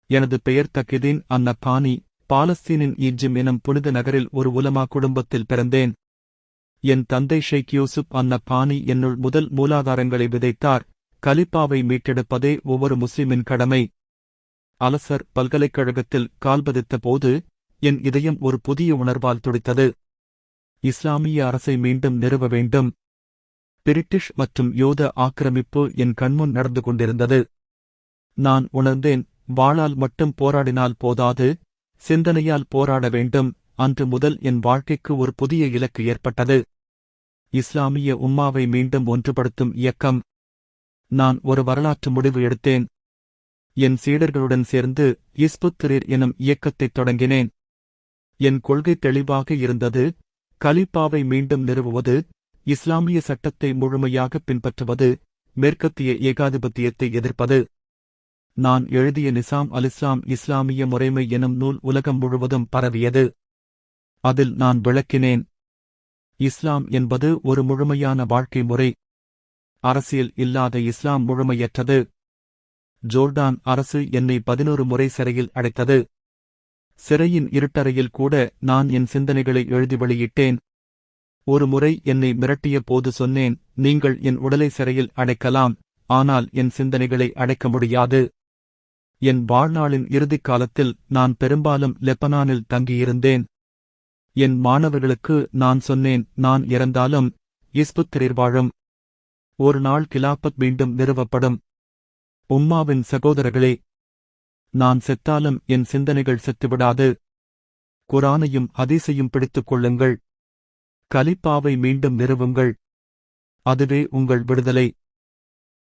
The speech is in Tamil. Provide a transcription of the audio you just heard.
எனது பெயர் தக்கிதீன் அன்னபானி. பாலஸ்தீனின் ஈஜிம் எனும் புனித நகரில் ஒரு உலமா குடும்பத்தில் பிறந்தேன். என் தந்தை ஷெய்க் யூசுப் அன்னபானி என்னுள் முதல் மூலாதாரங்களை விதைத்தார். கலிப்பாவை மீட்டெடுப்பதே ஒவ்வொரு முஸ்லிமின் கடமை. அலசர் பல்கலைக்கழகத்தில் கால்பதித்த போது என் இதயம் ஒரு புதிய உணர்வால் துடித்தது. இஸ்லாமிய அரசை மீண்டும் நிறுவ வேண்டும். பிரிட்டிஷ் மற்றும் யோத ஆக்கிரமிப்பு என் கண்முன் நடந்து கொண்டிருந்தது. நான் உணர்ந்தேன், வாளால் மட்டும் போராடினால் போதாது, சிந்தனையால் போராட வேண்டும். அன்று முதல் என் வாழ்க்கைக்கு ஒரு புதிய இலக்கு ஏற்பட்டது. இஸ்லாமிய உம்மாவை மீண்டும் ஒன்றுபடுத்தும் இயக்கம். நான் ஒரு வரலாற்று முடிவு எடுத்தேன். என் சீடர்களுடன் சேர்ந்து இஸ்புத் தஹ்ரீர் எனும் இயக்கத்தைத் தொடங்கினேன். என் கொள்கை தெளிவாக இருந்தது. கலீப்பாவை மீண்டும் நிறுவுவது, இஸ்லாமிய சட்டத்தை முழுமையாக பின்பற்றுவது, மேற்கத்திய ஏகாதிபத்தியத்தை எதிர்ப்பது. நான் எழுதிய நிசாம் அல்-இஸ்லாம் இஸ்லாமிய முறைமை எனும் நூல் உலகம் முழுவதும் பரவியது. அதில் நான் விளக்கினேன், இஸ்லாம் என்பது ஒரு முழுமையான வாழ்க்கை முறை. அரசியல் இல்லாத இஸ்லாம் முழுமையற்றது. ஜோர்டான் அரசு என்னை 11 முறை சிறையில் அடைத்தது. சிறையின் இருட்டறையில் கூட நான் என் சிந்தனைகளை எழுதி வெளியிட்டேன். ஒரு முறை என்னை மிரட்டிய போது சொன்னேன், நீங்கள் என் உடலை சிறையில் அடைக்கலாம், ஆனால் என் சிந்தனைகளை அடைக்க முடியாது. என் வாழ்நாளின் இறுதிக் காலத்தில் நான் பெரும்பாலும் லெபனானில் தங்கியிருந்தேன். என் மாணவர்களுக்கு நான் சொன்னேன், நான் இறந்தாலும் இஸ்புத் தஹ்ரீர் வாழும். ஒரு நாள் கிலாபத் மீண்டும் நிறுவப்படும். உம்மாவின் சகோதரர்களே, நான் செத்தாலும் என் சிந்தனைகள் செத்துவிடாது. குரானையும் ஹதீஸையும் பிடித்துக் கொள்ளுங்கள். கலிப்பாவை மீண்டும் நிறுவுங்கள். அதுவே உங்கள் விடுதலை.